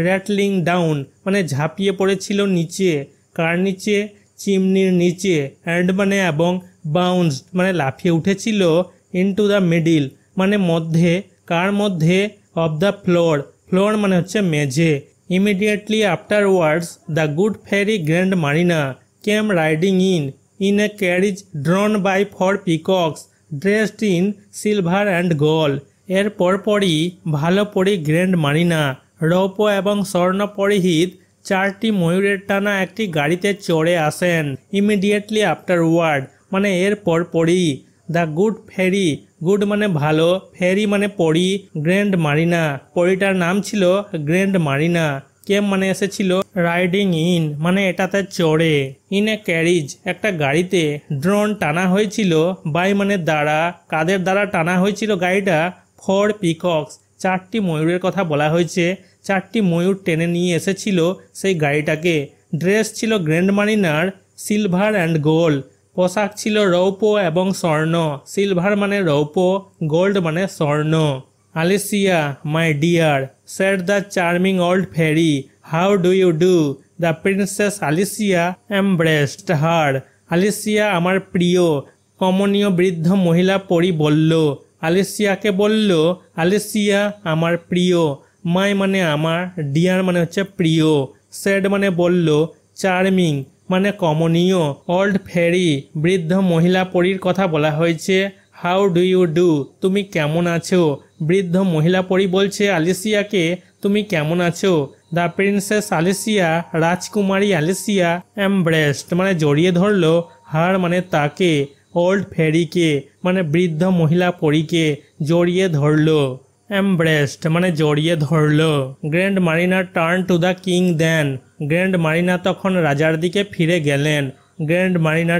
র্যাটলিং ডাউন মানে ঝাঁপিয়ে পড়েছিল নিচে, কার নিচে, চিমনির নিচে, অ্যান্ড মানে এবং, বাউন্সড মানে লাফিয়ে উঠেছিল, ইনটু দ্য মিডিল মানে মধ্যে, কার মধ্যে, অফ দ্য ফ্লোর, ফ্লোর মানে হচ্ছে মেঝে। Immediately afterwards the good fairy grand Marina came riding in a carriage drawn by 4 peacocks dressed in silver and gold. এর পরপরই ভালো পরি গ্র্যান্ড মারিনা রৌপ্য এবং স্বর্ণ পরিহিত 4টি ময়ূরের টানা একটি গাড়িতে চড়ে আসেন। ইমিডিয়েটলি আফটারওয়ার্ড মানে এর পরপরই, দ্য গুড ফেরি, গুড মানে ভালো, ফেরি মানে পরি, গ্র্যান্ড মারিনা, পরিটার নাম ছিল গ্র্যান্ড মারিনা। কেম মানে এসেছিল রাইডিং ইন মানে এটাতে চড়ে, ইন এ ক্যারিজ একটা গাড়িতে, ড্রোন টানা হয়েছিল, বাই মানে দ্বারা, কাদের দ্বারা টানা হয়েছিল গাড়িটা, ফর পিকক্স চারটি ময়ূরের কথা বলা হয়েছে, চারটি ময়ূর টেনে নিয়ে এসেছিল সেই গাড়িটাকে। ড্রেস ছিল grand mariner silver and gold, পোশাক ছিল রৌপ্য এবং স্বর্ণ, সিলভার মানে রৌপ্য, গোল্ড মানে স্বর্ণ। Alicia my dear said the charming old fairy, how do you do, the princess Alicia embraced her, Alicia আমার প্রিয়, কমনীয় বৃদ্ধ মহিলা পরি বলল, আলিসিয়াকে বলল, আলিসিয়া আমার প্রিয়, মাই মানে আমার, ডিয়ার মানে হচ্ছে প্রিয়, সেড মানে বলল, চার্মিং মানে কমনীয়, ওল্ড ফেরি বৃদ্ধ মহিলা পরীর কথা বলা হয়েছে, হাউ ডু ইউ ডু তুমি কেমন আছো, বৃদ্ধ মহিলা পরী বলছে আলিসিয়াকে তুমি কেমন আছো। দ্য প্রিন্সেস আলিসিয়া রাজকুমারী আলিসিয়া এমব্রেসড মানে জড়িয়ে ধরলো, হার মানে তাকে, ওল্ড ফেরিকে মানে বৃদ্ধ মহিলা পরীকে জড়িয়ে ধরলো, এমব্রেসড মানে জড়িয়ে ধরলো। Grand Marina turn to the king then, grand Marina তখন রাজার দিকে ফিরে গেলেন, গ্র্যান্ড মারিনা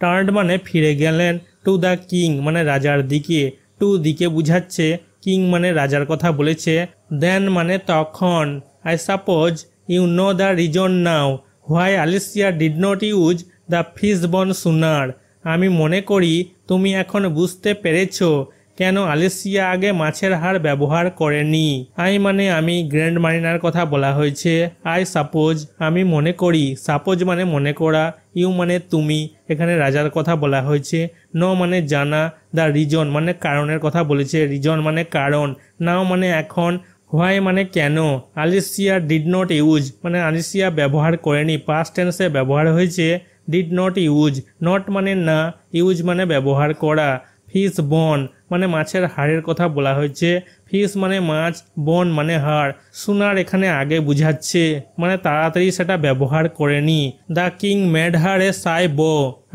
টার্ন মানে ফিরে গেলেন, টু দ্য কিং মানে রাজার দিকে, টু দিকে বুঝাচ্ছে, কিং মানে রাজার কথা বলেছে, দেন মানে তখন। I suppose you know the reason now why Alicia did not use the fish bone sooner, আমি মনে করি তুমি এখন বুঝতে পেরেছো কেন আলিসিয়া আগে মাছের হাড় ব্যবহার করেনি। আই মানে আমি, গ্র্যান্ড মারিনার কথা বলা হয়েছে, আই সাপোজ আমি মনে করি, সাপোজ মানে মনে করা, ইউ মানে তুমি, এখানে রাজার কথা বলা হয়েছে, নো মানে জানা, দ্য রিজন মানে কারণের কথা বলেছে, রিজন মানে কারণ, নাও মানে এখন, হোয়াই মানে কেন, আলিসিয়া ডিড নট ইউজ মানে আলিসিয়া ব্যবহার করেনি, পাস্ট টেন্সে ব্যবহার হয়েছে, ডিড নট ইউজ, নট মানে না, ইউজ মানে ব্যবহার করা, ফিশ বোন মানে মাছের হাড়ের কথা বলা হয়েছে, ফিশ মানে মাছ, বোন মানে হাড়, সুনার এখানে আগে বুঝাচ্ছে মানে তাড়াতাড়ি সেটা ব্যবহার করেনি। দ্য কিং মেড হার এ সাই বো,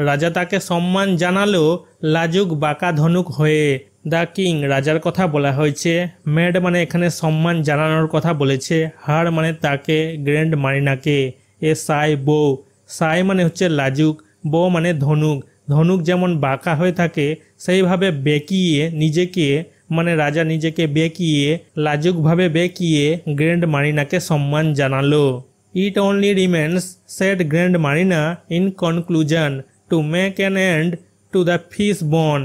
রাজা তাকে সম্মান জানালো লাজুক বাঁকা ধনুক হয়ে। দ্য কিং রাজার কথা বলা হয়েছে, মেড মানে এখানে সম্মান জানানোর কথা বলেছে, হার মানে তাকে, গ্র্যান্ড মারিনাকে, এ সাই বো, সাই মানে হচ্ছে লাজুক, বো মানে ধনুক, ধনুক যেমন বাঁকা হয়ে থাকে সেইভাবে বেঁকিয়ে নিজেকে মানে রাজা নিজেকে বেঁকিয়ে লাজুকভাবে বেঁকিয়ে গ্র্যান্ড মারিনাকে সম্মান জানালো। It only remains said grand Marina in conclusion to make an end to the fish bone,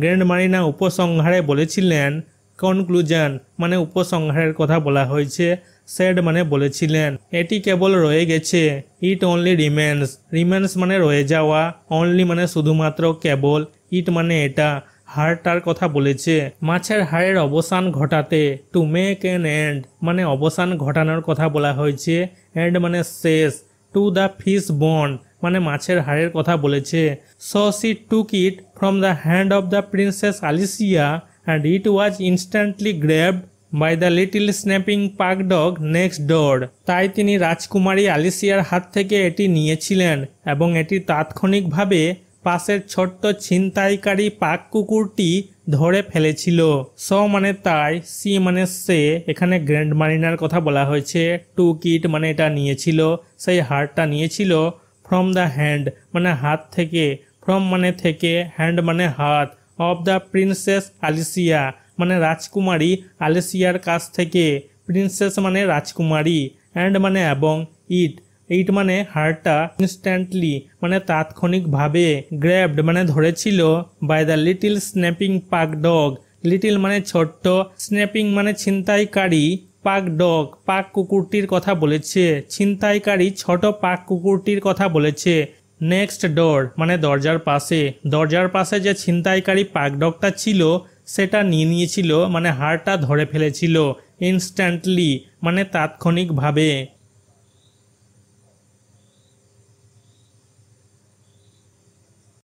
grand Marina উপসংহারে বলেছিলেন, কনক্লুশন মানে উপসংহারের কথা বলা হয়েছে, সেড মানে বলেছিলেন, এটি কেবল রয়ে গেছে, ইট অনলি রিমেন্স, রিমেন্স মানে রয়ে যাওয়া, অনলি মানে শুধুমাত্র কেবল, ইট মানে এটা, হাড়টার কথা বলেছে, মাছের হাড়ের অবসান ঘটাতে, টু মেক এন এন্ড মানে অবসান ঘটানোর কথা বলা হয়েছে, এন্ড মানে শেষ, টু দ্য ফিশ বোন মানে মাছের হাড়ের কথা বলেছে, so she took it from the hand of the princess Alicia and it was instantly grabbed by the little snapping pug dog next door, তাই তিনি রাজকুমারী আলিসিয়ার হাত থেকে এটি নিয়েছিলেন এবং এটি তাৎক্ষণিকভাবে পাশের ছোট্ট ছিনতাইকারী পাক কুকুরটি ধরে ফেলেছিল। স মানে তাই, সি মানে সে, এখানে গ্র্যান্ড মারিনার কথা বলা হয়েছে, টু কিট মানে এটা নিয়েছিল, সেই হাড়টা নিয়েছিল, ফ্রম দ্য হ্যান্ড মানে হাত থেকে, ফ্রম মানে থেকে, হ্যান্ড মানে হাত, অফ দ্য প্রিন্সেস আলিসিয়া মানে রাজকুমারী আলিসিয়ার কাছ থেকে, প্রিন্সেস মানে রাজকুমারী, অ্যান্ড মানে এবং, ইট মানে হাড়টা, ইনস্ট্যান্টলি মানে তাৎক্ষণিকভাবে, গ্র্যাবড মানে ধরেছিল, by the little snapping pug dog, little মানে ছোট্ট, স্ন্যাপিং মানে ছিনতাইকারী, পাক ডগ পাক কুকুরটির কথা বলেছে, ছিনতাইকারী ছোট পাক কুকুরটির কথা বলেছে, নেক্সট ডোর মানে দরজার পাশে, দরজার পাশে যে ছিনতাইকারী পাক ডগটা ছিল সেটা নিয়ে নিয়েছিল মানে হাড়টা ধরে ফেলেছিল, ইনস্ট্যান্টলি মানে তাৎক্ষণিকভাবে।